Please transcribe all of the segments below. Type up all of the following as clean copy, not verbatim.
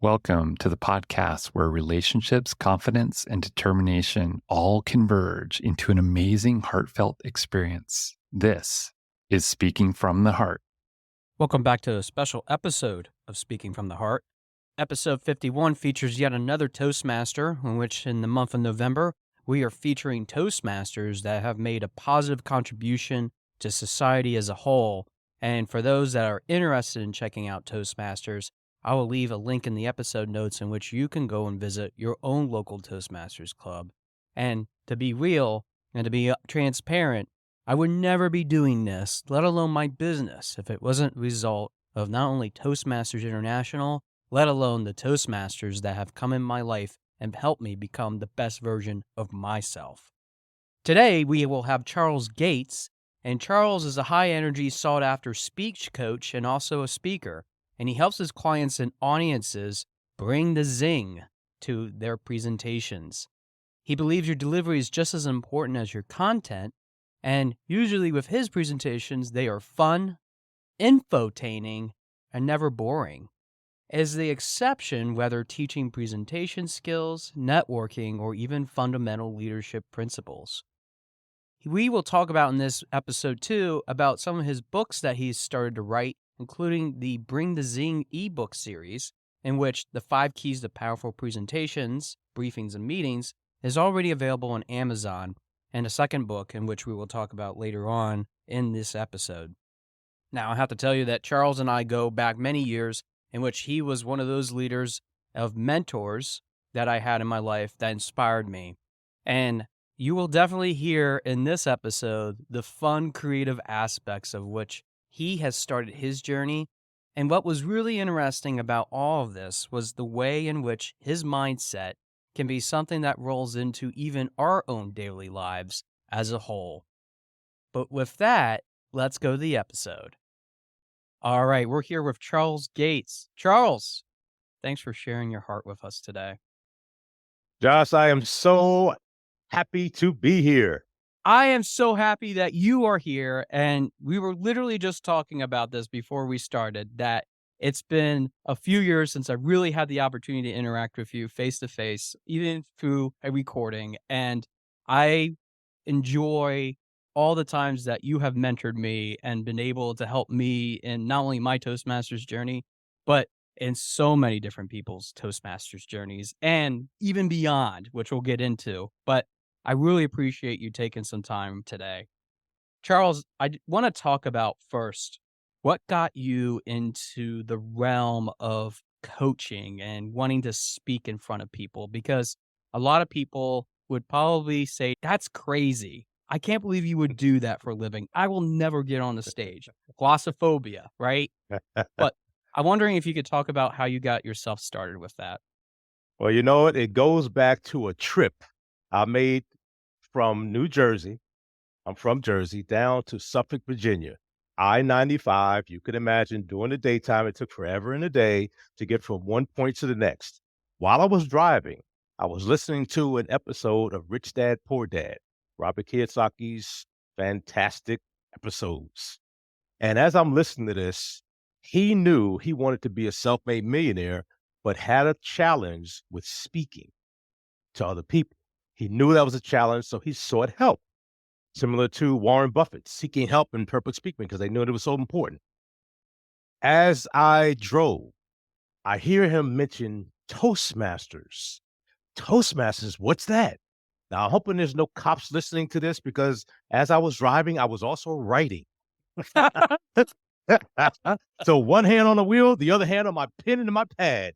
Welcome to the podcast where relationships, confidence, and determination all converge into an amazing, heartfelt experience. This is Speaking from the Heart. Welcome back to a special episode of Speaking from the Heart. Episode 51 features yet another Toastmaster, in which in the month of November, we are featuring Toastmasters that have made a positive contribution to society as a whole. And for those that are interested in checking out Toastmasters, I will leave a link in the episode notes in which you can go and visit your own local Toastmasters club. And to be real and to be transparent, I would never be doing this, let alone my business, if it wasn't a result of not only Toastmasters International, let alone the Toastmasters that have come in my life and helped me become the best version of myself. Today, we will have Charles Gates, and Charles is a high-energy, sought-after speech coach and also a speaker, and he helps his clients and audiences bring the zing to their presentations. He believes your delivery is just as important as your content, and usually with his presentations, they are fun, infotaining, and never boring. As the exception, whether teaching presentation skills, networking, or even fundamental leadership principles. We will talk about in this episode too about some of his books that he's started to write, including the Bring the Zing ebook series, in which the 5 Keys to Powerful Presentations, Briefings, and Meetings is already available on Amazon, and a second book in which we will talk about later on in this episode. Now, I have to tell you that Charles and I go back many years in which he was one of those leaders of mentors that I had in my life that inspired me. And you will definitely hear in this episode the fun, creative aspects of which he has started his journey. And what was really interesting about all of this was the way in which his mindset can be something that rolls into even our own daily lives as a whole. But with that, let's go to the episode. All right, we're here with Charles Gates. Charles, thanks for sharing your heart with us today. Josh, I am so happy to be here. I am so happy that you are here, and we were literally just talking about this before we started, that it's been a few years since I really had the opportunity to interact with you face to face, even through a recording, and I enjoy all the times that you have mentored me and been able to help me in not only my Toastmasters journey, but in so many different people's Toastmasters journeys and even beyond, which we'll get into. But I really appreciate you taking some time today. Charles, I want to talk about first, what got you into the realm of coaching and wanting to speak in front of people? Because a lot of people would probably say, that's crazy. I can't believe you would do that for a living. I will never get on the stage. Glossophobia, right? But I'm wondering if you could talk about how you got yourself started with that. Well, you know what? It goes back to a trip I made from New Jersey. I'm from Jersey down to Suffolk, Virginia. I-95, you could imagine during the daytime, it took forever in a day to get from one point to the next. While I was driving, I was listening to an episode of Rich Dad, Poor Dad, Robert Kiyosaki's fantastic episodes. And as I'm listening to this, he knew he wanted to be a self-made millionaire, but had a challenge with speaking to other people. He knew that was a challenge, so he sought help. Similar to Warren Buffett seeking help in public speaking because they knew it was so important. As I drove, I hear him mention Toastmasters. Toastmasters, what's that? Now, I'm hoping there's no cops listening to this because as I was driving, I was also writing. So one hand on the wheel, the other hand on my pen and my pad,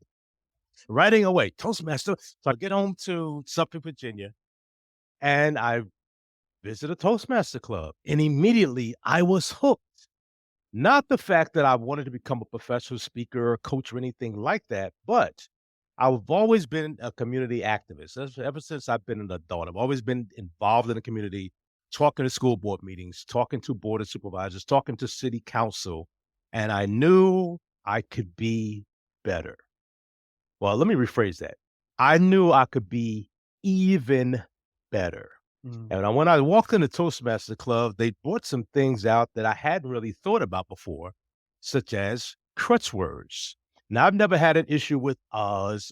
writing away, Toastmaster. So I get home to Suffolk, Virginia, and I visit a Toastmaster club. And immediately I was hooked. Not the fact that I wanted to become a professional speaker or coach or anything like that, but I've always been a community activist. Ever since I've been an adult, I've always been involved in the community, talking to school board meetings, talking to board of supervisors, talking to city council, and I knew I could be better. Well, let me rephrase that. I knew I could be even better. And when I walked in the Toastmaster Club, they brought some things out that I hadn't really thought about before, such as crutch words. Now, I've never had an issue with those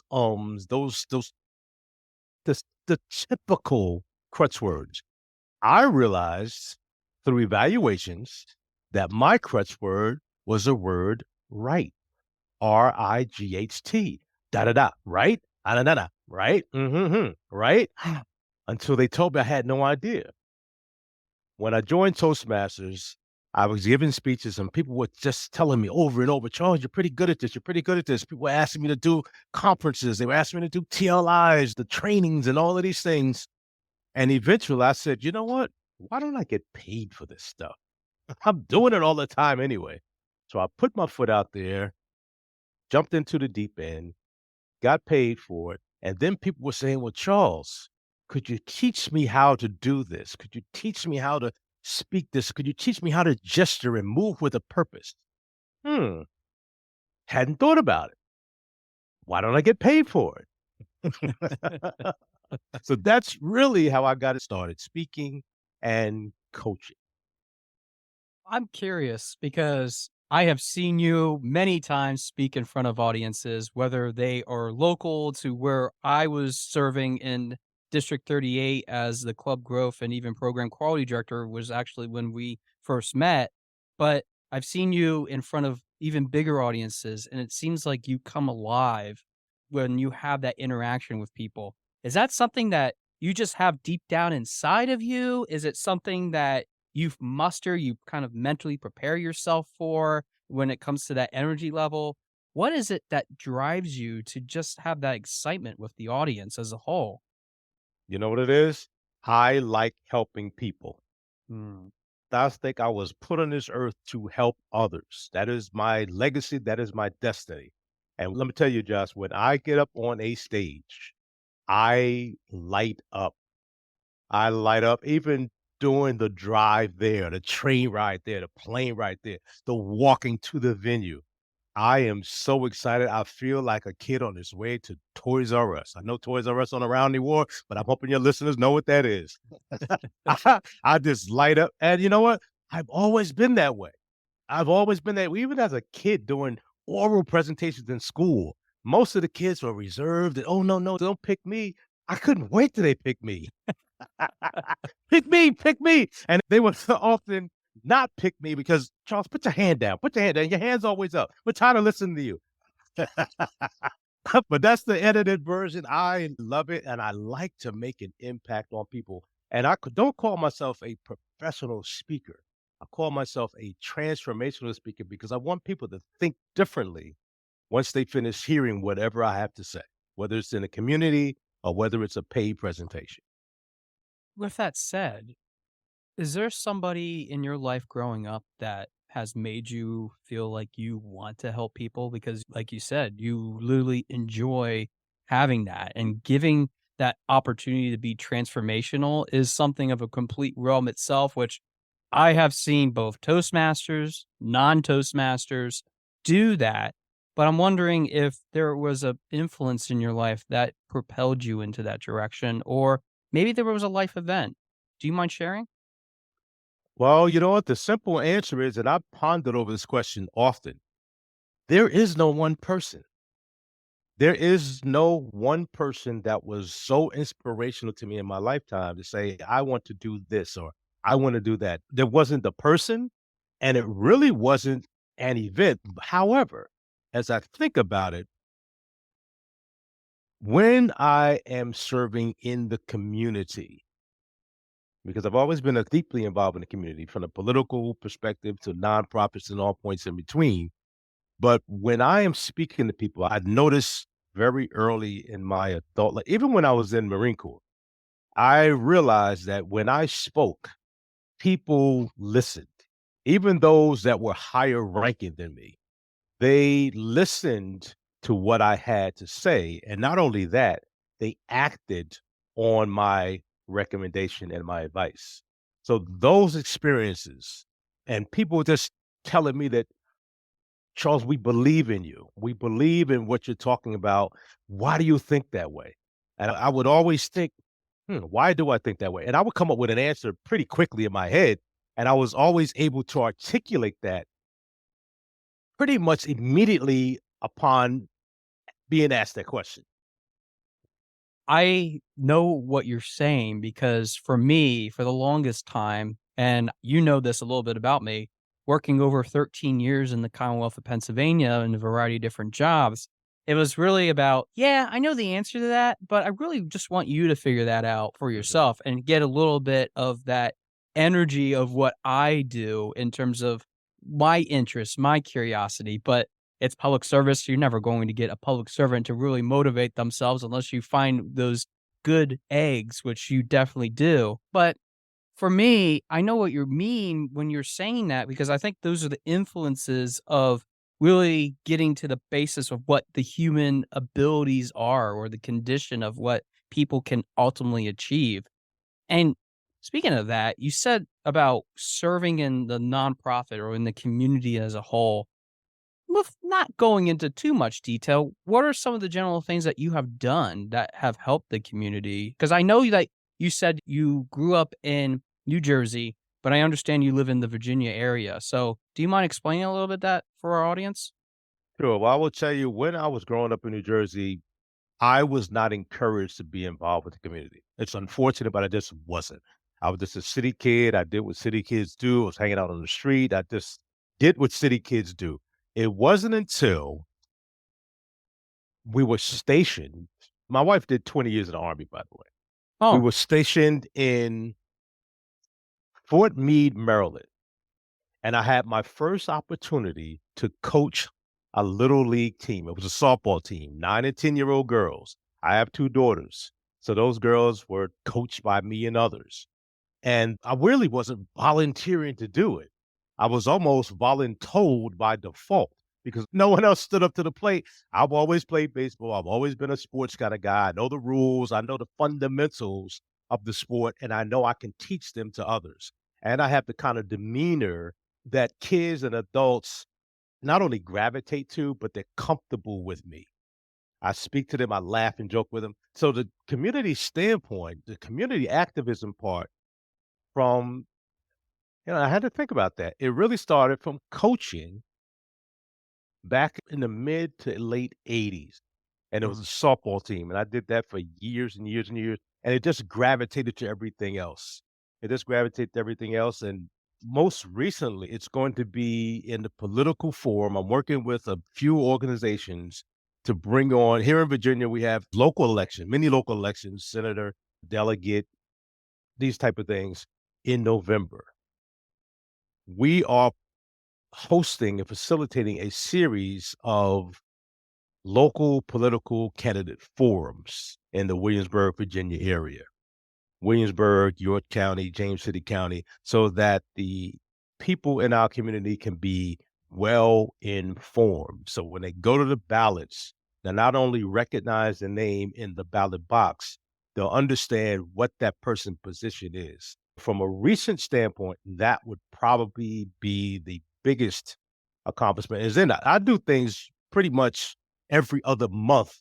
the typical crutch words. I realized through evaluations that my crutch word was a word right. RIGHT. Da da da. Right? Ah, da da da. Right? Mm-hmm. Right? Until they told me I had no idea. When I joined Toastmasters, I was giving speeches and people were just telling me over and over, Charles, you're pretty good at this. You're pretty good at this. People were asking me to do conferences. They were asking me to do TLIs, the trainings, and all of these things. And eventually I said, you know what? Why don't I get paid for this stuff? I'm doing it all the time anyway. So I put my foot out there, jumped into the deep end, got paid for it. And then people were saying, well, Charles, could you teach me how to do this? Could you teach me how to speak this? Could you teach me how to gesture and move with a purpose? Hmm. Hadn't thought about it. Why don't I get paid for it? So that's really how I got it started, speaking and coaching. I'm curious because I have seen you many times speak in front of audiences, whether they are local to where I was serving in District 38 as the club growth and even program quality director was actually when we first met. But I've seen you in front of even bigger audiences, and it seems like you come alive when you have that interaction with people. Is that something that you just have deep down inside of you? Is it something that you kind of mentally prepare yourself for when it comes to that energy level? What is it that drives you to just have that excitement with the audience as a whole? You know what it is? I like helping people. Mm. I think I was put on this earth to help others. That is my legacy. That is my destiny. And let me tell you, Josh, when I get up on a stage, I light up. I light up even doing the drive there, the train ride there, the plane ride there, the walking to the venue. I am so excited. I feel like a kid on his way to Toys R Us. I know Toys R Us on around anymore, but I'm hoping your listeners know what that is. I just light up. And you know what? I've always been that way. I've always been that way. Even as a kid doing oral presentations in school, most of the kids were reserved and, oh, no, no, don't pick me. I couldn't wait till they pick me. Pick me, pick me. And they would so often not pick me because, Charles, put your hand down. Put your hand down. Your hand's always up. We're tired of listening to you. But that's the edited version. I love it. And I like to make an impact on people. And don't call myself a professional speaker. I call myself a transformational speaker because I want people to think differently once they finish hearing whatever I have to say, whether it's in a community or whether it's a paid presentation. With that said, is there somebody in your life growing up that has made you feel like you want to help people? Because, like you said, you literally enjoy having that and giving that opportunity to be transformational is something of a complete realm itself, which I have seen both Toastmasters, non Toastmasters do that. But I'm wondering if there was a influence in your life that propelled you into that direction, or maybe there was a life event. Do you mind sharing? Well, you know what? The simple answer is, and I've pondered over this question often, there is no one person. There is no one person that was so inspirational to me in my lifetime to say, I want to do this or I want to do that. There wasn't the person, and it really wasn't an event. However, as I think about it, when I am serving in the community, because I've always been deeply involved in the community from a political perspective to nonprofits and all points in between. But when I am speaking to people, I noticed very early in my adult life, even when I was in Marine Corps, I realized that when I spoke, people listened. Even those that were higher ranking than me, they listened to what I had to say. And not only that, they acted on my recommendation and my advice. So those experiences and people just telling me that, Charles, we believe in you. We believe in what you're talking about. Why do you think that way? And I would always think, why do I think that way? And I would come up with an answer pretty quickly in my head. And I was always able to articulate that pretty much immediately upon being asked that question? I know what you're saying because for me, for the longest time, and you know this a little bit about me, working over 13 years in the Commonwealth of Pennsylvania in a variety of different jobs, it was really about, yeah, I know the answer to that, but I really just want you to figure that out for Mhm. yourself and get a little bit of that energy of what I do in terms of my interest, my curiosity. But it's public service. You're never going to get a public servant to really motivate themselves unless you find those good eggs, which you definitely do. But for me, I know what you mean when you're saying that because I think those are the influences of really getting to the basis of what the human abilities are or the condition of what people can ultimately achieve. And speaking of that, you said about serving in the nonprofit or in the community as a whole. With not going into too much detail, what are some of the general things that you have done that have helped the community? Because I know that you said you grew up in New Jersey, but I understand you live in the Virginia area. So, do you mind explaining a little bit that for our audience? Sure. Well, I will tell you, when I was growing up in New Jersey, I was not encouraged to be involved with the community. It's unfortunate, but I just wasn't. I was just a city kid. I did what city kids do. I was hanging out on the street. I just did what city kids do. It wasn't until we were stationed. My wife did 20 years in the Army, by the way. We Oh, were stationed in Fort Meade, Maryland, and I had my first opportunity to coach a little league team. It was a softball team, 9 and 10-year-old girls. I have 2 daughters, so those girls were coached by me and others. And I really wasn't volunteering to do it. I was almost voluntold by default because no one else stood up to the plate. I've always played baseball. I've always been a sports kind of guy. I know the rules. I know the fundamentals of the sport, and I know I can teach them to others. And I have the kind of demeanor that kids and adults not only gravitate to, but they're comfortable with me. I speak to them, I laugh and joke with them. So the community standpoint, the community activism part from I had to think about that. It really started from coaching back in the mid to late '80s, and it was a mhm. softball team, and I did that for years and years and years, and it just gravitated to everything else. It just gravitated to everything else, and most recently, it's going to be in the political forum. I'm working with a few organizations to bring on here in Virginia, we have local election, many local elections, senator, delegate, these type of things in November. We are hosting and facilitating a series of local political candidate forums in the Williamsburg, Virginia area. Williamsburg, York County, James City County, so that the people in our community can be well informed. So when they go to the ballots, they not only recognize the name in the ballot box, they'll understand what that person's position is. From a recent standpoint, that would probably be the biggest accomplishment. Is in I do things pretty much every other month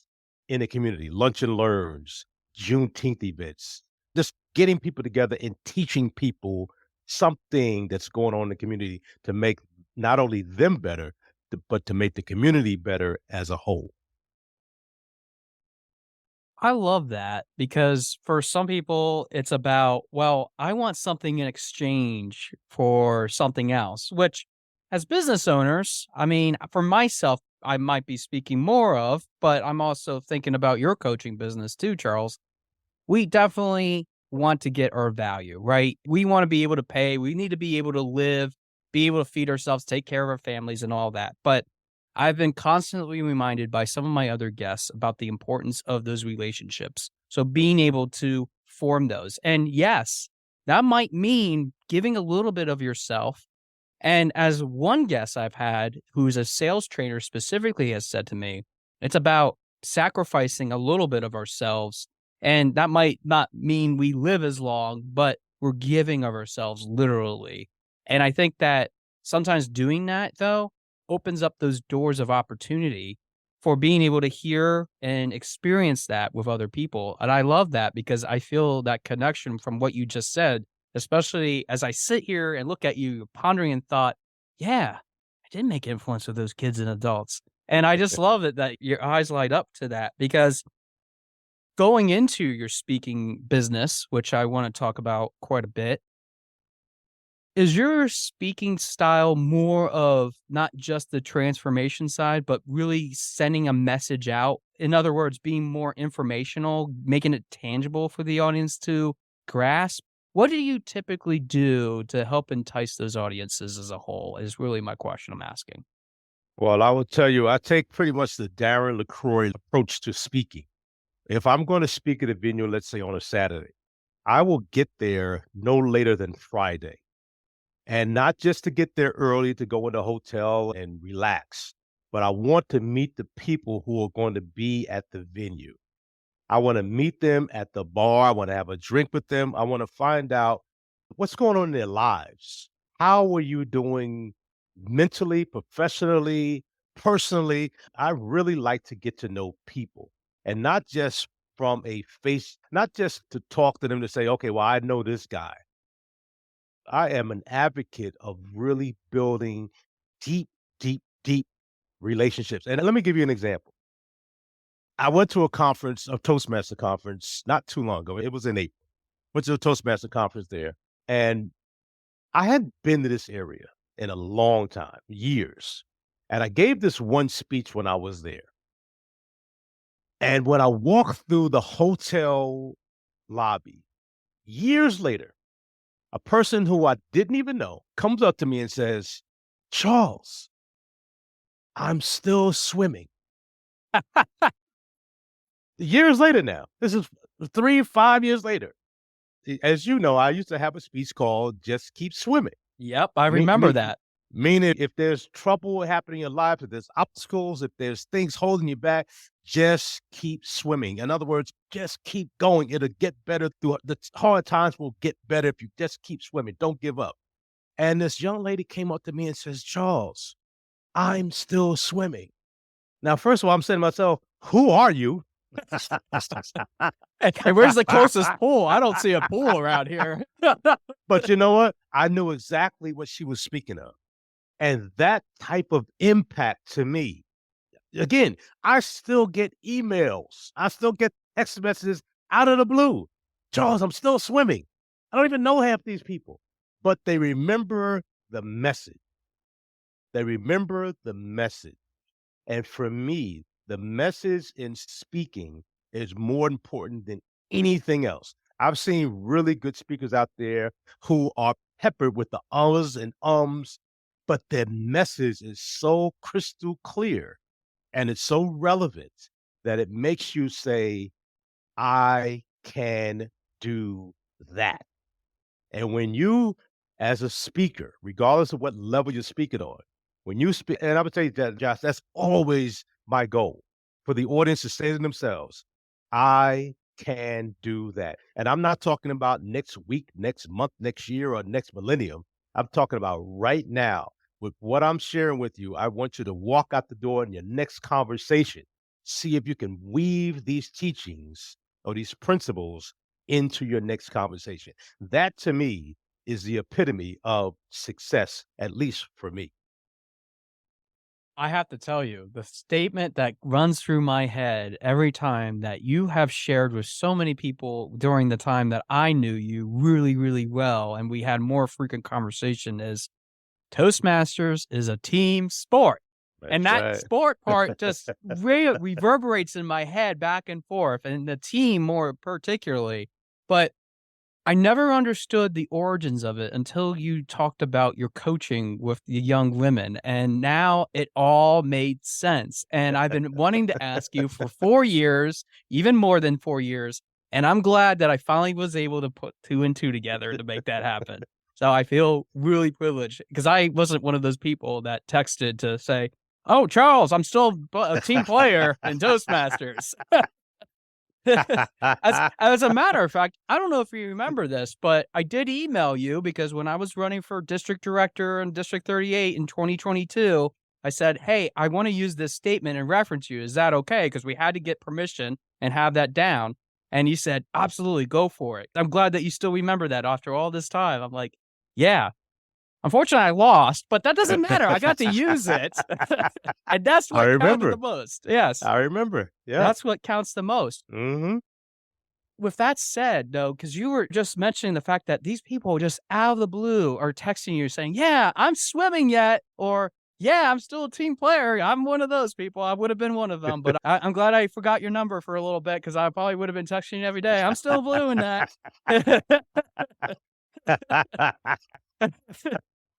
in the community, lunch and learns, Juneteenth events, just getting people together and teaching people something that's going on in the community to make not only them better, but to make the community better as a whole. I love that because for some people, it's about, well, I want something in exchange for something else, which as business owners, I mean, for myself, I might be speaking more of, but I'm also thinking about your coaching business too, Charles. We definitely want to get our value, right? We want to be able to pay. We need to be able to live, be able to feed ourselves, take care of our families and all that. But I've been constantly reminded by some of my other guests about the importance of those relationships. So being able to form those. And yes, that might mean giving a little bit of yourself. And as one guest I've had who's a sales trainer specifically has said to me, it's about sacrificing a little bit of ourselves. And that might not mean we live as long, but we're giving of ourselves literally. And I think that sometimes doing that, though, opens up those doors of opportunity for being able to hear and experience that with other people. And I love that because I feel that connection from what you just said, especially as I sit here and look at you pondering and thought, yeah, I did make influence with those kids and adults. And I just love it that your eyes light up to that, because going into your speaking business, which I want to talk about quite a bit, is your speaking style more of not just the transformation side, but really sending a message out? In other words, being more informational, making it tangible for the audience to grasp? What do you typically do to help entice those audiences as a whole, is really my question I'm asking. Well, I will tell you, I take pretty much the Darren LaCroix approach to speaking. If I'm going to speak at a venue, let's say on a Saturday, I will get there no later than Friday. And not just to get there early to go in the hotel and relax, but I want to meet the people who are going to be at the venue. I want to meet them at the bar. I want to have a drink with them. I want to find out what's going on in their lives. How are you doing mentally, professionally, personally? I really like to get to know people, and not just from a face, not just to talk to them to say, okay, well, I know this guy. I am an advocate of really building deep, deep, deep relationships. And let me give you an example. I went to a conference, a Toastmaster conference, not too long ago. It was in April. Went to a Toastmaster conference there, and I hadn't been to this area in a long time, years. And I gave this one speech when I was there. And when I walked through the hotel lobby, years later, a person who I didn't even know comes up to me and says, "Charles, I'm still swimming." Years later now, this is 3, 5 years later. As you know, I used to have a speech called "Just Keep Swimming." Yep, I Me remember me that. Meaning if there's trouble happening in your life, if there's obstacles, if there's things holding you back, just keep swimming. In other words, just keep going. It'll get better through the hard times will get better if you just keep swimming. Don't give up. And this young lady came up to me and says, "Charles, I'm still swimming." Now, first of all, I'm saying to myself, "Who are you?" And where's the closest pool? I don't see a pool around here. But you know what? I knew exactly what she was speaking of. And that type of impact to me, again, I still get emails. I still get text messages out of the blue. "Charles, I'm still swimming." I don't even know half these people, but they remember the message. They remember the message. And for me, the message in speaking is more important than anything else. I've seen really good speakers out there who are peppered with the uhs and ums, but their message is so crystal clear and it's so relevant that it makes you say, "I can do that." And when you, as a speaker, regardless of what level you're speaking on, when you speak, and I would tell you that, Josh, that's always my goal for the audience to say to themselves, "I can do that." And I'm not talking about next week, next month, next year, or next millennium. I'm talking about right now. With what I'm sharing with you, I want you to walk out the door in your next conversation. See if you can weave these teachings or these principles into your next conversation. That to me is the epitome of success, at least for me. I have to tell you, the statement that runs through my head every time that you have shared with so many people during the time that I knew you really, really well, and we had more frequent conversation, is Toastmasters is a team sport. And That's that right. sport part just reverberates in my head back and forth, and the team more particularly. But I never understood the origins of it until you talked about your coaching with the young women, and now it all made sense. And I've been wanting to ask you for 4 years, even more than 4 years, and I'm glad that I finally was able to put 2 and 2 together to make that happen. So I feel really privileged, because I wasn't one of those people that texted to say, "Oh, Charles, I'm still a team player in Toastmasters." As a matter of fact, I don't know if you remember this, but I did email you, because when I was running for district director in District 38 in 2022, I said, "Hey, I want to use this statement and reference you. Is that okay?" Because we had to get permission and have that down. And you said, "Absolutely, go for it." I'm glad that you still remember that after all this time. I'm like, yeah, Unfortunately, I lost, but that doesn't matter. I got to use it. And that's I what counted remember. the most. Yes. I remember. Yeah. That's what counts the most. Mm-hmm. With that said, though, because you were just mentioning the fact that these people just out of the blue are texting you saying, yeah, I'm swimming yet, or yeah, I'm still a team player. I'm one of those people. I would have been one of them, but I'm glad I forgot your number for a little bit because I probably would have been texting you every day. I'm still blue in that.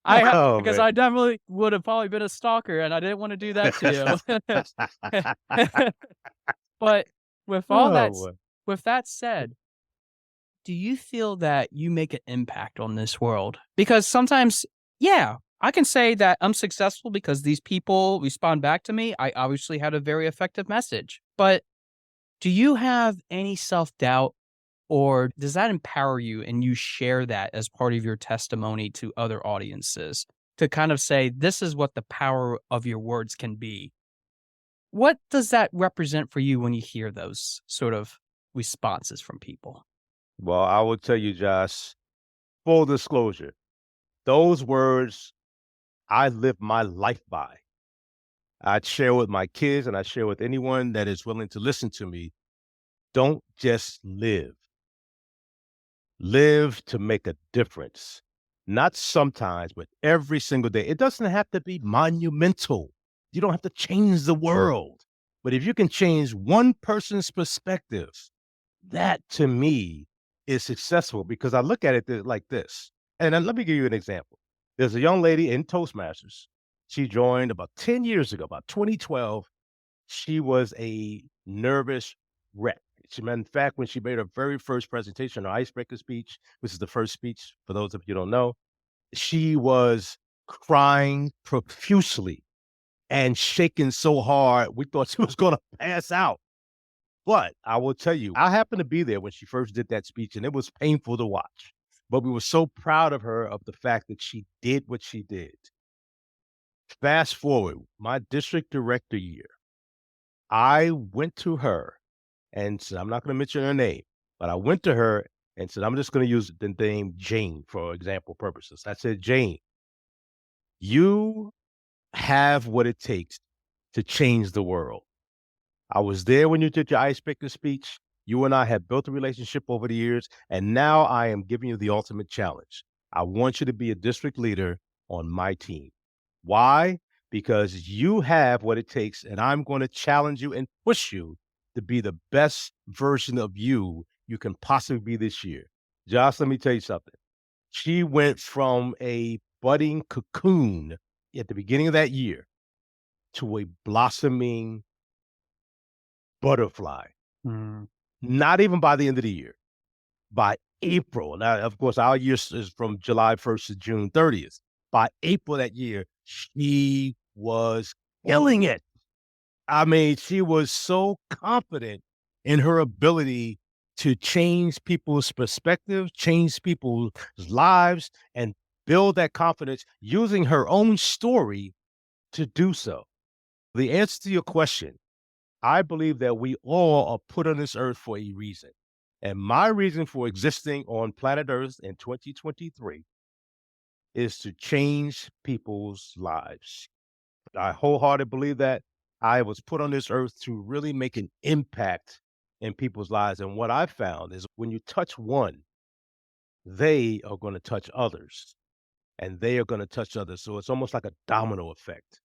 Oh Because man. I definitely would have probably been a stalker, and I didn't want to do that to you. But with all Oh that, boy. with that said, do you feel that you make an impact on this world? Because sometimes, yeah, I can say that I'm successful because these people respond back to me. I obviously had a very effective message. But do you have any self doubt, or does that empower you and you share that as part of your testimony to other audiences to kind of say, this is what the power of your words can be? What does that represent for you when you hear those sort of responses from people? Well, I will tell you, Josh, full disclosure, those words I live my life by. I share with my kids and I share with anyone that is willing to listen to me. Don't just live. Live to make a difference. Not sometimes, but every single day. It doesn't have to be monumental. You don't have to change the world. But if you can change one person's perspective, that to me is successful because I look at it like this. And then let me give you an example. There's a young lady in Toastmasters. She joined about 10 years ago, about 2012. She was a nervous wreck. In fact, when she made her very first presentation, her icebreaker speech, which is the first speech for those of you who don't know, she was crying profusely and shaking so hard, we thought she was going to pass out. But I will tell you, I happened to be there when she first did that speech, and it was painful to watch. But we were so proud of her of the fact that she did what she did. Fast forward, my district director year, I went to her and said, I'm not going to mention her name, but I went to her and said, I'm just going to use the name Jane for example purposes. I said, Jane, you have what it takes to change the world. I was there when you did your icebreaker speech. You and I have built a relationship over the years, and now I am giving you the ultimate challenge. I want you to be a district leader on my team. Why? Because you have what it takes, and I'm going to challenge you and push you to be the best version of you can possibly be this year. Josh, let me tell you something. She went from a budding cocoon at the beginning of that year to a blossoming butterfly. Mm. Not even by the end of the year, by April. Now, of course, our year is from July 1st to June 30th. By April that year, she was killing it. I mean, she was so confident in her ability to change people's perspective, change people's lives, and build that confidence using her own story to do so. The answer to your question, I believe that we all are put on this earth for a reason. And my reason for existing on planet Earth in 2023 is to change people's lives. I wholeheartedly believe that I was put on this earth to really make an impact in people's lives. And what I found is when you touch one, they are going to touch others and they are going to touch others. So it's almost like a domino effect.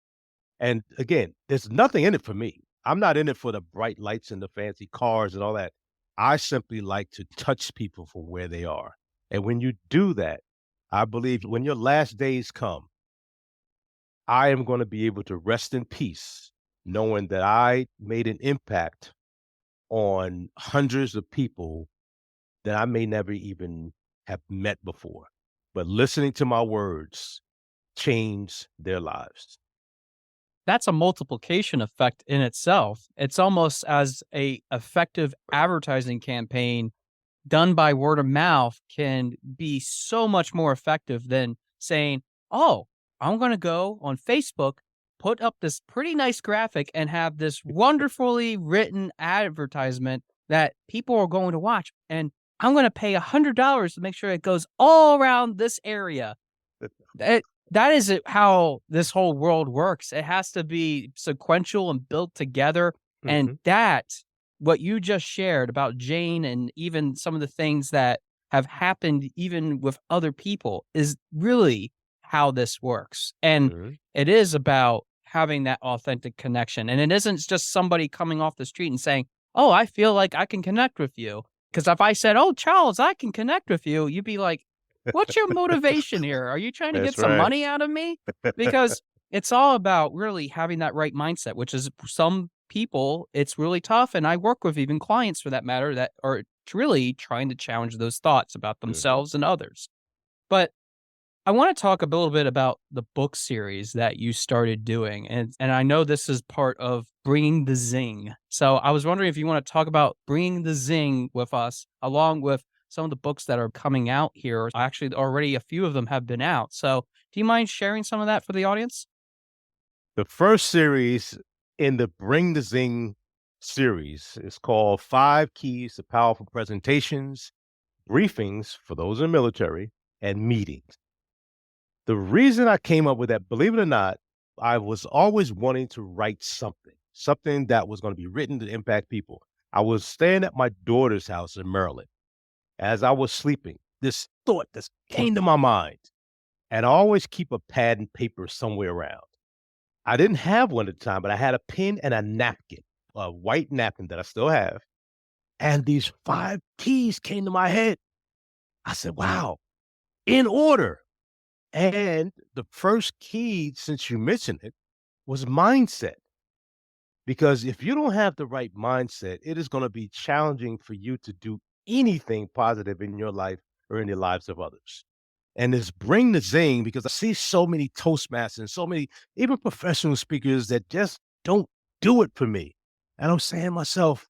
And again, there's nothing in it for me. I'm not in it for the bright lights and the fancy cars and all that. I simply like to touch people for where they are. And when you do that, I believe when your last days come, I am going to be able to rest in peace, knowing that I made an impact on hundreds of people that I may never even have met before. But listening to my words changed their lives. That's a multiplication effect in itself. It's almost as a effective advertising campaign done by word of mouth can be so much more effective than saying, "Oh, I'm going to go on Facebook, put up this pretty nice graphic and have this wonderfully written advertisement that people are going to watch. And I'm going to pay $100 to make sure it goes all around this area." that is how this whole world works. It has to be sequential and built together. And Mhm. what you just shared about Jane and even some of the things that have happened even with other people is really how this works. And Mhm. it is about having that authentic connection. And it isn't just somebody coming off the street and saying, "Oh, I feel like I can connect with you." Because if I said, "Oh, Charles, I can connect with you," you'd be like, "What's your motivation here? Are you trying to get That's some right. money out of me?" Because it's all about really having that right mindset, which is some people, it's really tough. And I work with even clients for that matter that are really trying to challenge those thoughts about Mhm. themselves and others. But I want to talk a little bit about the book series that you started doing. And I know this is part of Bringing the Zing. So I was wondering if you want to talk about Bringing the Zing with us, along with some of the books that are coming out here. Actually, already a few of them have been out. So do you mind sharing some of that for the audience? The first series in the Bring the Zing series is called Five Keys to Powerful Presentations, Briefings for those in the military, and Meetings. The reason I came up with that, believe it or not, I was always wanting to write something that was going to be written to impact people. I was staying at my daughter's house in Maryland. As I was sleeping, this thought just came to my mind, and I always keep a pad and paper somewhere around. I didn't have one at the time, but I had a pen and a napkin, a white napkin that I still have. And these five keys came to my head. I said, wow, in order. And the first key, since you mentioned it, was mindset. Because if you don't have the right mindset, it is going to be challenging for you to do anything positive in your life or in the lives of others. And it's bring the zing because I see so many Toastmasters and so many even professional speakers that just don't do it for me. And I'm saying to myself,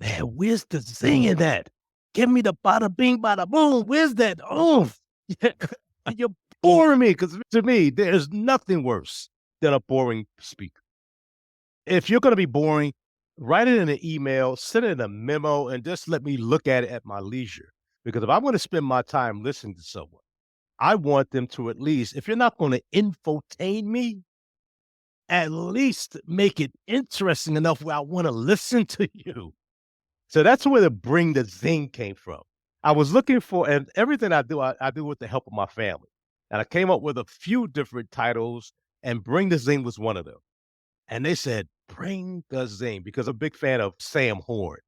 man, where's the zing in that? Give me the bada bing, bada boom. Where's that? Oh, you're boring me because to me, there's nothing worse than a boring speaker. If you're going to be boring, write it in an email, send it in a memo, and just let me look at it at my leisure. Because if I'm going to spend my time listening to someone, I want them to at least, if you're not going to infotain me, at least make it interesting enough where I want to listen to you. So that's where the bring the zing came from. I was looking for, and everything I do with the help of my family. And I came up with a few different titles, and Bring the Zing was one of them. And they said, Bring the Zing, because I'm a big fan of Sam Horn.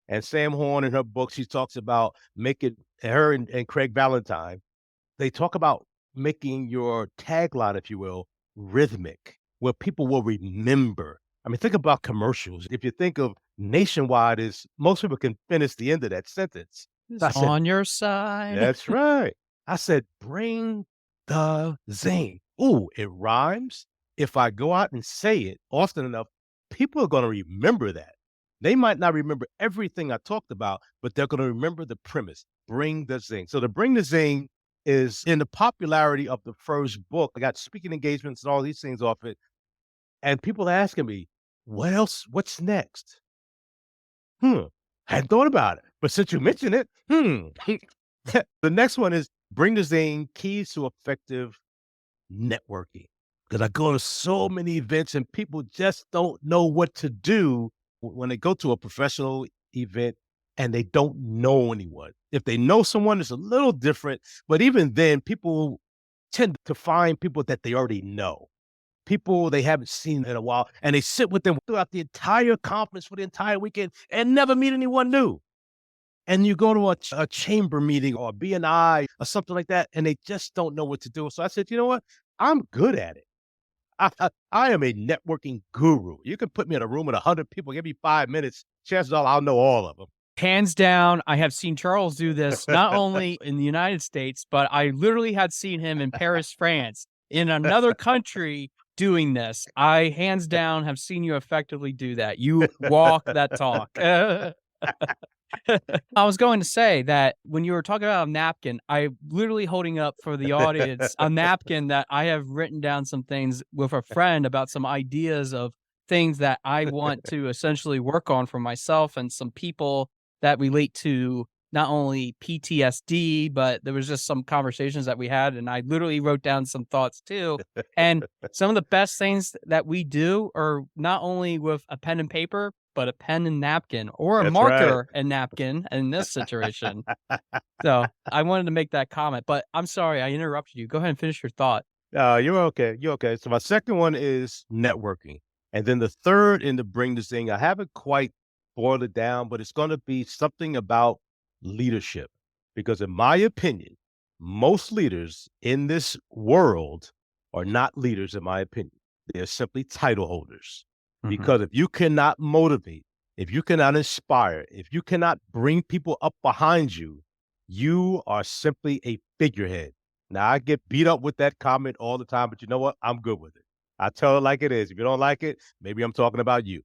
And Sam Horn in her book, she talks about making her and Craig Valentine, they talk about making your tagline, if you will, rhythmic, where people will remember. I mean, think about commercials. If you think of nationwide, is most people can finish the end of that sentence. So Is I said, on your side. that's right. I said, bring the zing. Ooh, it rhymes. If I go out and say it often enough, people are going to remember that. They might not remember everything I talked about, but they're going to remember the premise. Bring the zing. So the bring the zing is in the popularity of the first book. I got speaking engagements and all these things off it. And people are asking me, what else? What's next? Hadn't thought about it. But since you mentioned it, the next one is bring the zing, keys to effective networking. Because I go to so many events and people just don't know what to do when they go to a professional event and they don't know anyone. If they know someone, it's a little different. But even then, people tend to find people that they already know, people they haven't seen in a while, and they sit with them throughout the entire conference for the entire weekend and never meet anyone new. And you go to a chamber meeting or a BNI or something like that, and they just don't know what to do. So I said, you know what? I'm good at it. I am a networking guru. You can put me in a room with 100 people, give me 5 minutes. Chances are I'll know all of them. Hands down, I have seen Charles do this not only in the United States, but I literally had seen him in Paris, France, in another country doing this. I hands down have seen you effectively do that. You walk that talk. I was going to say that when you were talking about a napkin, I literally holding up for the audience a napkin that I have written down some things with a friend about some ideas of things that I want to essentially work on for myself and some people that relate to not only PTSD, but there was just some conversations that we had, and I literally wrote down some thoughts too. And some of the best things that we do are not only with a pen and paper, but a pen and napkin or a That's right. marker and napkin in this situation. So I wanted to make that comment, but I'm sorry I interrupted you. Go ahead and finish your thought. You're okay. You're okay. So my second one is networking. And then the third in the bring this thing, I haven't quite boiled it down, but it's going to be something about leadership. Because in my opinion, most leaders in this world are not leaders, in my opinion. They're simply title holders. Mhm. Because if you cannot motivate, if you cannot inspire, if you cannot bring people up behind you, you are simply a figurehead. Now, I get beat up with that comment all the time, but you know what? I'm good with it. I tell it like it is. If you don't like it, maybe I'm talking about you.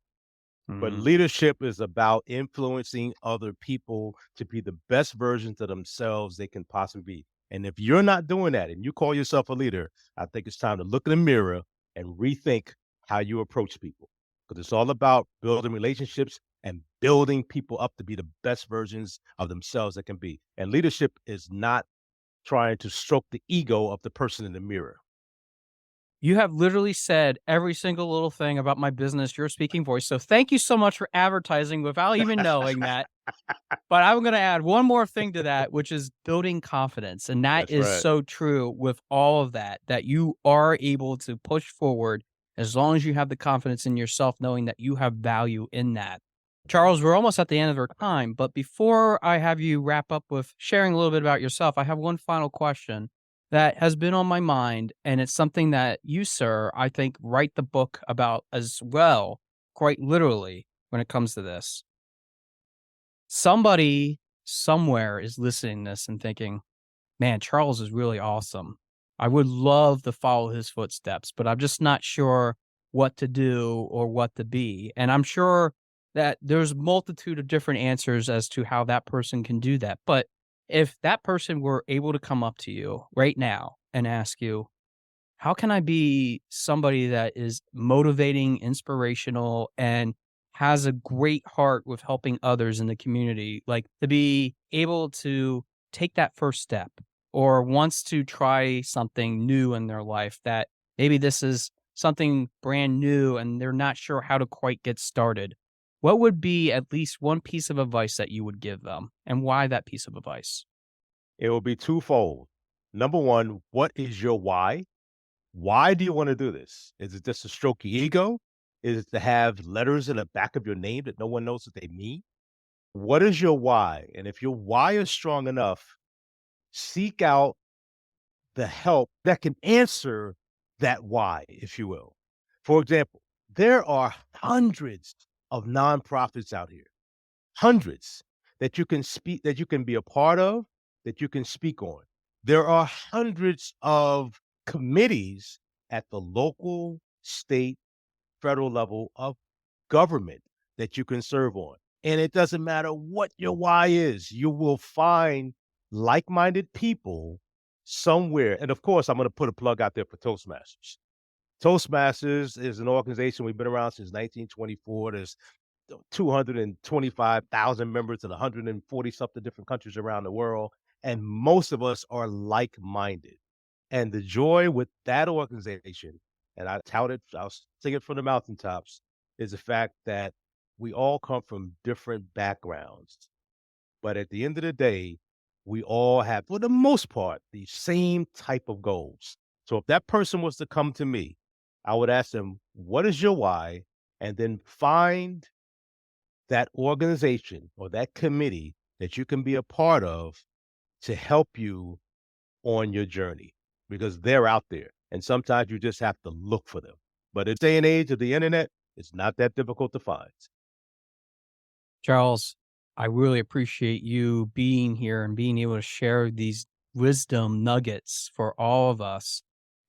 But Mhm. leadership is about influencing other people to be the best versions of themselves they can possibly be. And if you're not doing that and you call yourself a leader, I think it's time to look in the mirror and rethink how you approach people. Because it's all about building relationships and building people up to be the best versions of themselves they can be. And leadership is not trying to stroke the ego of the person in the mirror. You have literally said every single little thing about my business, Your Speaking Voice. So thank you so much for advertising without even knowing that. But I'm going to add one more thing to that, which is building confidence. And that That's is right. so true with all of that, that you are able to push forward as long as you have the confidence in yourself, knowing that you have value in that. Charles, we're almost at the end of our time. But before I have you wrap up with sharing a little bit about yourself, I have one final question that has been on my mind. And it's something that you, sir, I think, write the book about as well, quite literally, when it comes to this. Somebody somewhere is listening to this and thinking, man, Charles is really awesome. I would love to follow his footsteps, but I'm just not sure what to do or what to be. And I'm sure that there's multitude of different answers as to how that person can do that. But if that person were able to come up to you right now and ask you, how can I be somebody that is motivating, inspirational, and has a great heart with helping others in the community? Like to be able to take that first step or wants to try something new in their life that maybe this is something brand new and they're not sure how to quite get started. What would be at least one piece of advice that you would give them and why that piece of advice? It will be twofold. Number one, what is your why? Why do you want to do this? Is it just to stroke your ego? Is it to have letters in the back of your name that no one knows what they mean? What is your why? And if your why is strong enough, seek out the help that can answer that why, if you will. For example, there are hundreds of nonprofits out here, hundreds that you can speak, that you can be a part of, that you can speak on. There are hundreds of committees at the local, state, federal level of government that you can serve on. And it doesn't matter what your why is, you will find like minded people somewhere. And of course, I'm going to put a plug out there for Toastmasters. Toastmasters is an organization we've been around since 1924. There's 225,000 members in 140 something different countries around the world. And most of us are like minded. And the joy with that organization, and I tout it, I'll sing it from the mountaintops, is the fact that we all come from different backgrounds. But at the end of the day, we all have, for the most part, the same type of goals. So if that person was to come to me, I would ask them, what is your why? And then find that organization or that committee that you can be a part of to help you on your journey because they're out there. And sometimes you just have to look for them. But in this day and age of the internet, it's not that difficult to find. Charles, I really appreciate you being here and being able to share these wisdom nuggets for all of us.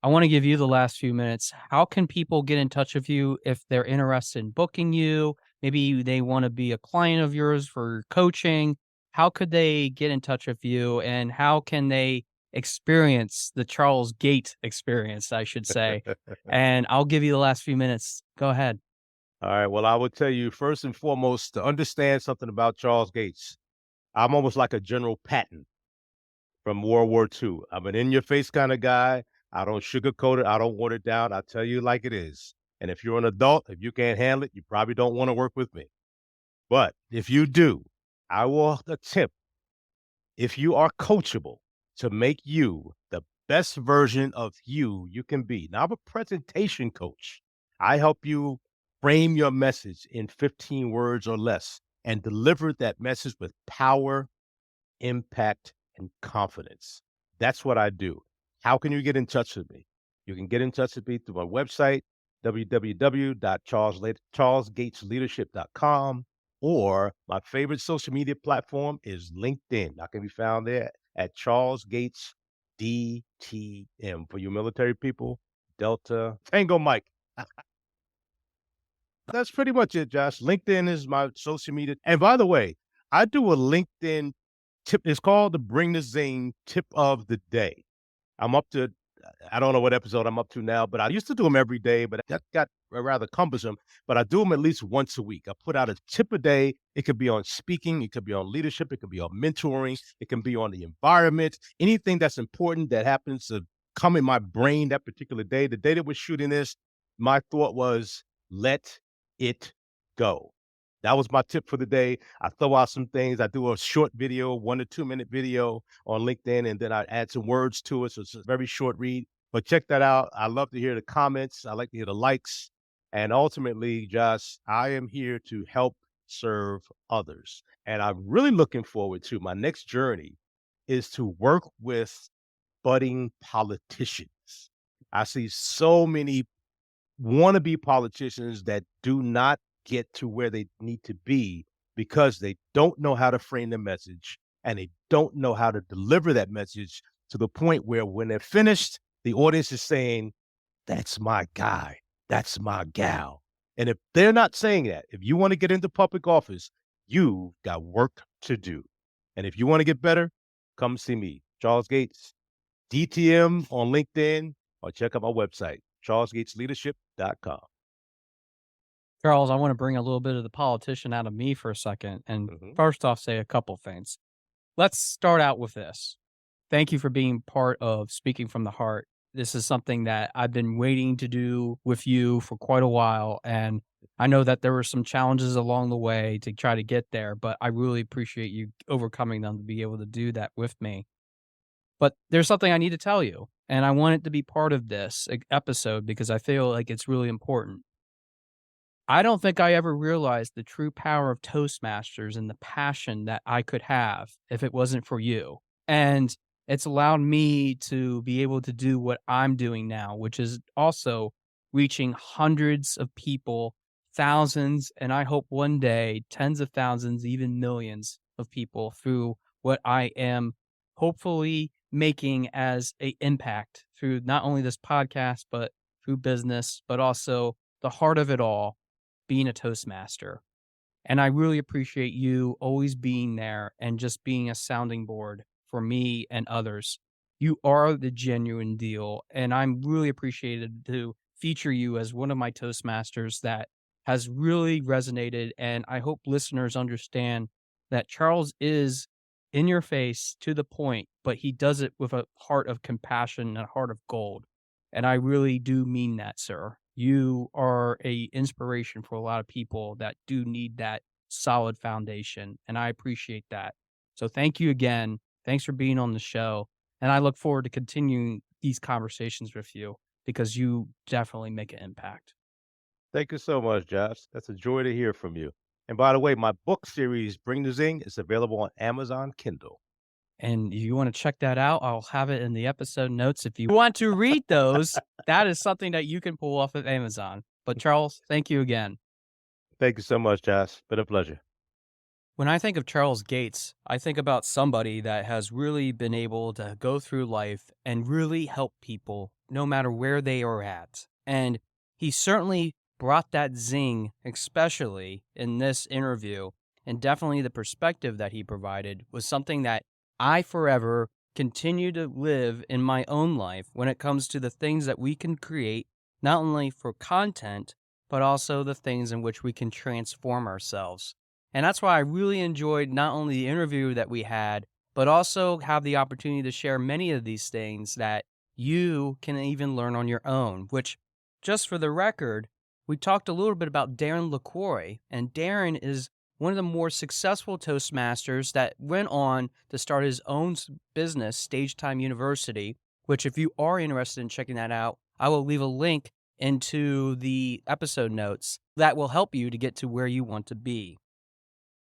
I want to give you the last few minutes. How can people get in touch with you if they're interested in booking you? Maybe they want to be a client of yours for coaching. How could they get in touch with you and how can they experience the Charles Gate experience, I should say? And I'll give you the last few minutes. Go ahead. All right. Well, I would tell you first and foremost to understand something about Charles Gates. I'm almost like a General Patton from World War II. I'm an in-your-face kind of guy. I don't sugarcoat it. I don't water it down. I tell you like it is. And if you're an adult, if you can't handle it, you probably don't want to work with me. But if you do, I will attempt, if you are coachable, to make you the best version of you can be. Now, I'm a presentation coach. I help you frame your message in 15 words or less and deliver that message with power, impact, and confidence. That's what I do. How can you get in touch with me? You can get in touch with me through my website, www.charlesgatesleadership.com, or my favorite social media platform is LinkedIn. I can be found there at Charles Gates DTM. For you military people, Delta Tango Mike. That's pretty much it, Josh. LinkedIn is my social media. And by the way, I do a LinkedIn tip. It's called the Bring the Zing Tip of the Day. I'm up to, I don't know what episode I'm up to now, but I used to do them every day, but that got rather cumbersome. But I do them at least once a week. I put out a tip a day. It could be on speaking, it could be on leadership, it could be on mentoring, it can be on the environment, anything that's important that happens to come in my brain that particular day. The day that we're shooting this, my thought was, let it go. That was my tip for the day. I throw out some things. I do a short video, 1 to 2 minute video on LinkedIn, and then I add some words to it. So it's a very short read. But check that out. I love to hear the comments. I like to hear the likes. And ultimately, Josh, I am here to help serve others. And I'm really looking forward to my next journey is to work with budding politicians. I see so many wannabe politicians that do not get to where they need to be because they don't know how to frame the message and they don't know how to deliver that message to the point where when they're finished, the audience is saying, that's my guy, that's my gal. And if they're not saying that, if you want to get into public office, you've got work to do. And if you want to get better, come see me, Charles Gates, DTM on LinkedIn, or check out my website, charlesgatesleadership.com. Charles, I want to bring a little bit of the politician out of me for a second. And first off, say a couple things. Let's start out with this. Thank you for being part of Speaking from the Heart. This is something that I've been waiting to do with you for quite a while. And I know that there were some challenges along the way to try to get there, but I really appreciate you overcoming them to be able to do that with me. But there's something I need to tell you, and I want it to be part of this episode because I feel like it's really important. I don't think I ever realized the true power of Toastmasters and the passion that I could have if it wasn't for you. And it's allowed me to be able to do what I'm doing now, which is also reaching hundreds of people, thousands, and I hope one day tens of thousands, even millions of people through what I am hopefully making as a impact through not only this podcast, but through business, but also the heart of it all, being a Toastmaster. And I really appreciate you always being there and just being a sounding board for me and others. You are the genuine deal. And I'm really appreciated to feature you as one of my Toastmasters that has really resonated. And I hope listeners understand that Charles is in your face to the point, but he does it with a heart of compassion and a heart of gold. And I really do mean that, sir. You are a inspiration for a lot of people that do need that solid foundation, and I appreciate that. So thank you again. Thanks for being on the show, and I look forward to continuing these conversations with you because you definitely make an impact. Thank you so much, Josh. That's a joy to hear from you. And by the way, my book series, Bring the Zing, is available on Amazon Kindle. And if you want to check that out, I'll have it in the episode notes. If you want to read those, that is something that you can pull off of Amazon. But Charles, thank you again. Thank you so much, Josh. Been a pleasure. When I think of Charles Gates, I think about somebody that has really been able to go through life and really help people no matter where they are at. And he certainly brought that zing, especially in this interview. And definitely the perspective that he provided was something that I forever continue to live in my own life when it comes to the things that we can create, not only for content, but also the things in which we can transform ourselves. And that's why I really enjoyed not only the interview that we had, but also have the opportunity to share many of these things that you can even learn on your own, which, just for the record, we talked a little bit about Darren LaCroix, and Darren is one of the more successful Toastmasters that went on to start his own business, Stage Time University, which if you are interested in checking that out, I will leave a link into the episode notes that will help you to get to where you want to be.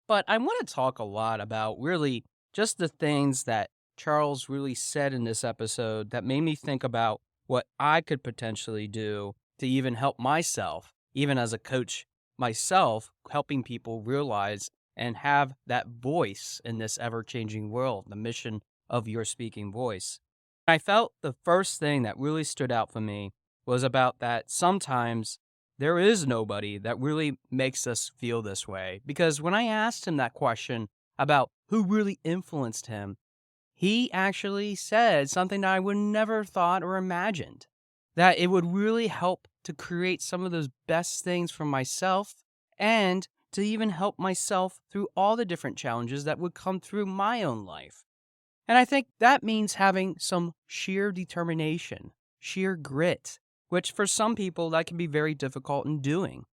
But I want to talk a lot about really just the things that Charles really said in this episode that made me think about what I could potentially do to even help myself, even as a coach myself, helping people realize and have that voice in this ever changing world, the mission of your speaking voice. I felt the first thing that really stood out for me was about that sometimes there is nobody that really makes us feel this way. Because when I asked him that question about who really influenced him, he actually said something that I would never thought or imagined, that it would really help to create some of those best things for myself and to even help myself through all the different challenges that would come through my own life. And I think that means having some sheer determination, sheer grit, which for some people that can be very difficult in doing.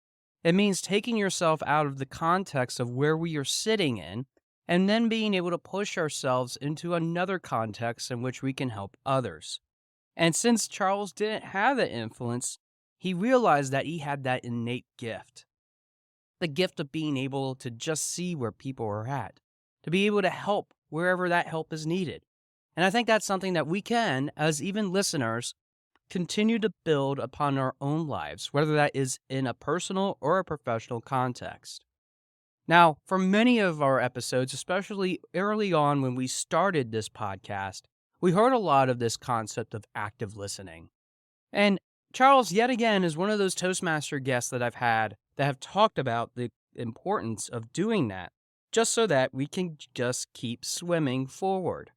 It means taking yourself out of the context of where we are sitting in and then being able to push ourselves into another context in which we can help others. And since Charles didn't have that influence, he realized that he had that innate gift. The gift of being able to just see where people are at, to be able to help wherever that help is needed. And I think that's something that we can, as even listeners, continue to build upon our own lives, whether that is in a personal or a professional context. Now, for many of our episodes, especially early on when we started this podcast, we heard a lot of this concept of active listening. And Charles, yet again, is one of those Toastmaster guests that I've had that have talked about the importance of doing that, just so that we can just keep swimming forward.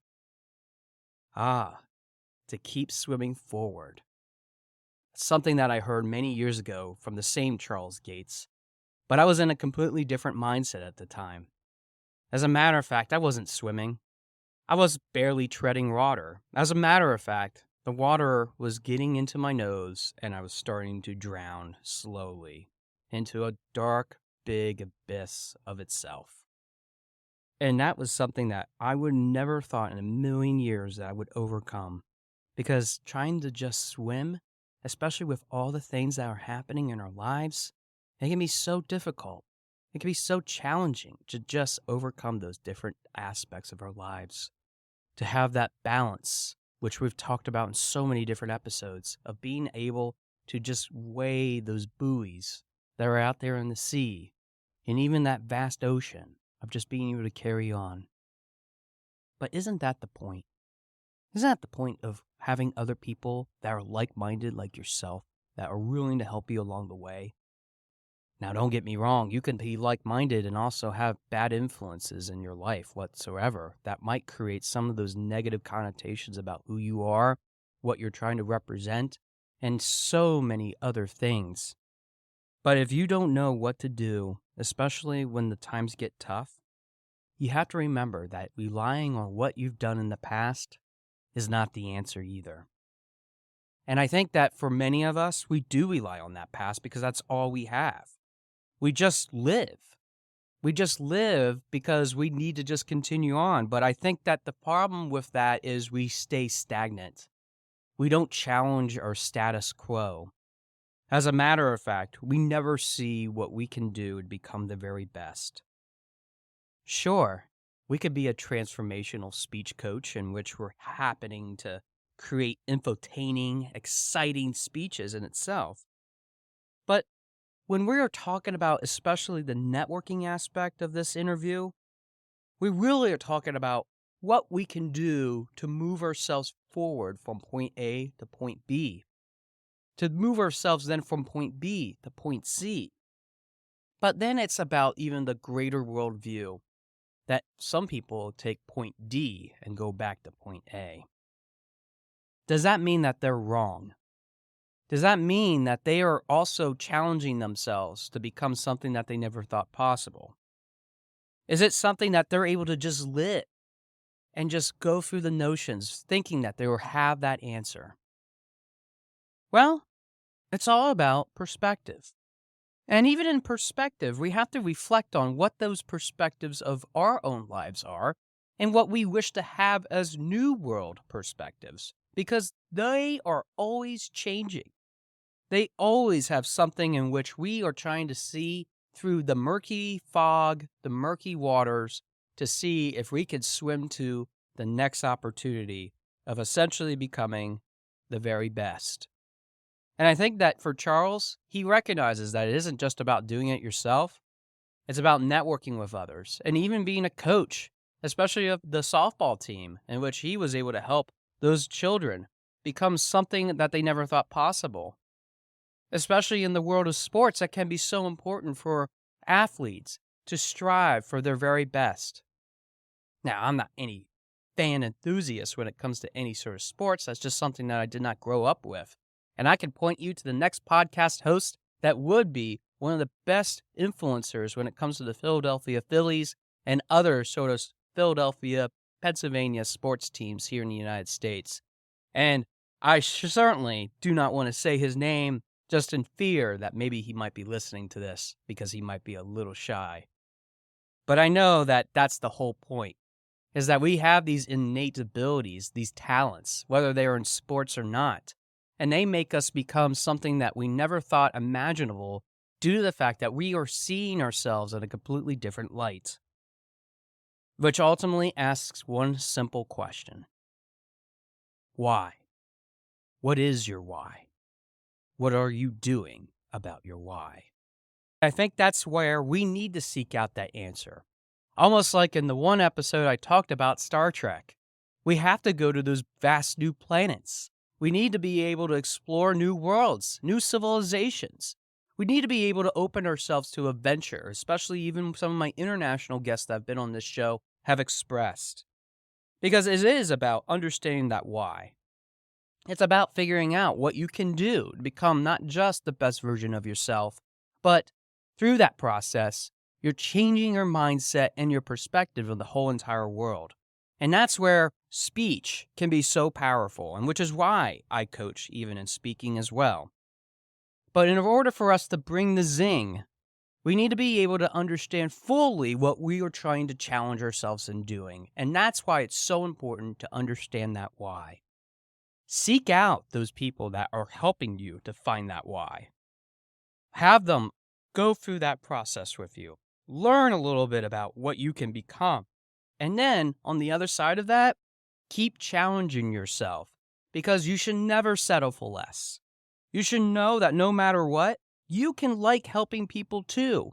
To keep swimming forward. Something that I heard many years ago from the same Charles Gates, but I was in a completely different mindset at the time. As a matter of fact, I wasn't swimming. I was barely treading water. As a matter of fact, the water was getting into my nose and I was starting to drown slowly into a dark, big abyss of itself. And that was something that I would never thought in a million years that I would overcome. Because trying to just swim, especially with all the things that are happening in our lives, it can be so difficult. It can be so challenging to just overcome those different aspects of our lives. To have that balance, which we've talked about in so many different episodes, of being able to just weigh those buoys that are out there in the sea, and even that vast ocean, of just being able to carry on. But isn't that the point? Isn't that the point of having other people that are like-minded like yourself, that are willing to help you along the way? Now, don't get me wrong, you can be like-minded and also have bad influences in your life whatsoever that might create some of those negative connotations about who you are, what you're trying to represent, and so many other things. But if you don't know what to do, especially when the times get tough, you have to remember that relying on what you've done in the past is not the answer either. And I think that for many of us, we do rely on that past because that's all we have. We just live. We just live because we need to just continue on. But I think that the problem with that is we stay stagnant. We don't challenge our status quo. As a matter of fact, we never see what we can do to become the very best. Sure, we could be a transformational speech coach in which we're happening to create infotaining, exciting speeches in itself. But when we are talking about especially the networking aspect of this interview, we really are talking about what we can do to move ourselves forward from point A to point B, to move ourselves then from point B to point C. But then it's about even the greater worldview, that some people take point D and go back to point A. Does that mean that they're wrong? Does that mean that they are also challenging themselves to become something that they never thought possible? Is it something that they're able to just live and just go through the notions thinking that they will have that answer? Well, it's all about perspective. And even in perspective, we have to reflect on what those perspectives of our own lives are and what we wish to have as new world perspectives, because they are always changing. They always have something in which we are trying to see through the murky fog, the murky waters, to see if we could swim to the next opportunity of essentially becoming the very best. And I think that for Charles, he recognizes that it isn't just about doing it yourself. It's about networking with others and even being a coach, especially of the softball team, in which he was able to help those children become something that they never thought possible. Especially in the world of sports, that can be so important for athletes to strive for their very best. Now, I'm not any fan enthusiast when it comes to any sort of sports. That's just something that I did not grow up with. And I can point you to the next podcast host that would be one of the best influencers when it comes to the Philadelphia Phillies and other sort of Philadelphia, Pennsylvania sports teams here in the United States. And I certainly do not want to say his name just in fear that maybe he might be listening to this because he might be a little shy. But I know that that's the whole point, is that we have these innate abilities, these talents, whether they are in sports or not. And they make us become something that we never thought imaginable due to the fact that we are seeing ourselves in a completely different light. Which ultimately asks one simple question. Why? What is your why? What are you doing about your why? I think that's where we need to seek out that answer. Almost like in the one episode I talked about Star Trek. We have to go to those vast new planets. We need to be able to explore new worlds, new civilizations. We need to be able to open ourselves to adventure, especially even some of my international guests that have been on this show have expressed. Because it is about understanding that why. It's about figuring out what you can do to become not just the best version of yourself, but through that process, you're changing your mindset and your perspective of the whole entire world. And that's where speech can be so powerful, and which is why I coach even in speaking as well. But in order for us to bring the zing, we need to be able to understand fully what we are trying to challenge ourselves in doing. And that's why it's so important to understand that why. Seek out those people that are helping you to find that why. Have them go through that process with you. Learn a little bit about what you can become. And then, on the other side of that, keep challenging yourself, because you should never settle for less. You should know that no matter what, you can like helping people too.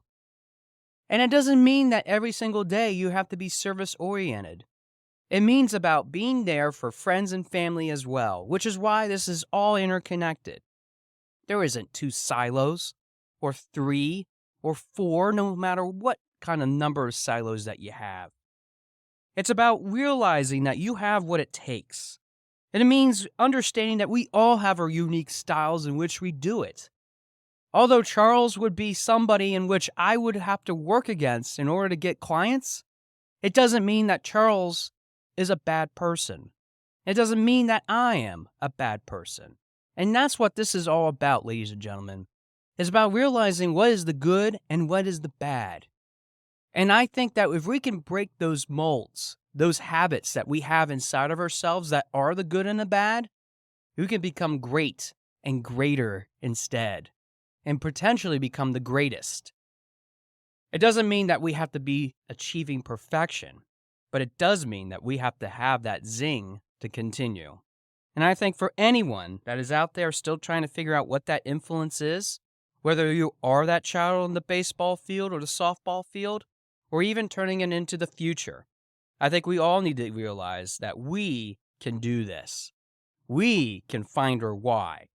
And it doesn't mean that every single day you have to be service-oriented. It means about being there for friends and family as well, which is why this is all interconnected. There isn't 2 silos, or 3, or 4, no matter what kind of number of silos that you have. It's about realizing that you have what it takes. And it means understanding that we all have our unique styles in which we do it. Although Charles would be somebody in which I would have to work against in order to get clients, it doesn't mean that Charles is a bad person. It doesn't mean that I am a bad person. And that's what this is all about, ladies and gentlemen. It's about realizing what is the good and what is the bad. And I think that if we can break those molds, those habits that we have inside of ourselves that are the good and the bad, we can become great and greater instead, and potentially become the greatest. It doesn't mean that we have to be achieving perfection, but it does mean that we have to have that zing to continue. And I think for anyone that is out there still trying to figure out what that influence is, whether you are that child on the baseball field or the softball field, or even turning it into the future, I think we all need to realize that we can do this. We can find our why.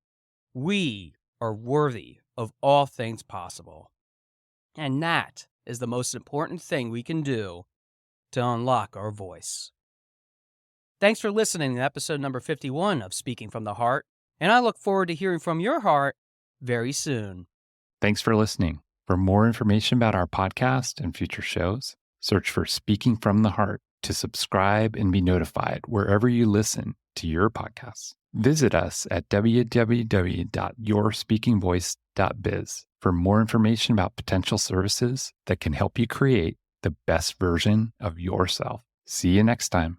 We are worthy of all things possible. And that is the most important thing we can do to unlock our voice. Thanks for listening to episode number 51 of Speaking from the Heart, and I look forward to hearing from your heart very soon. Thanks for listening. For more information about our podcast and future shows, Search for Speaking from the Heart to subscribe and be notified wherever you listen to your podcasts. Visit us at www.yourspeakingvoice.biz for more information about potential services that can help you create the best version of yourself. See you next time.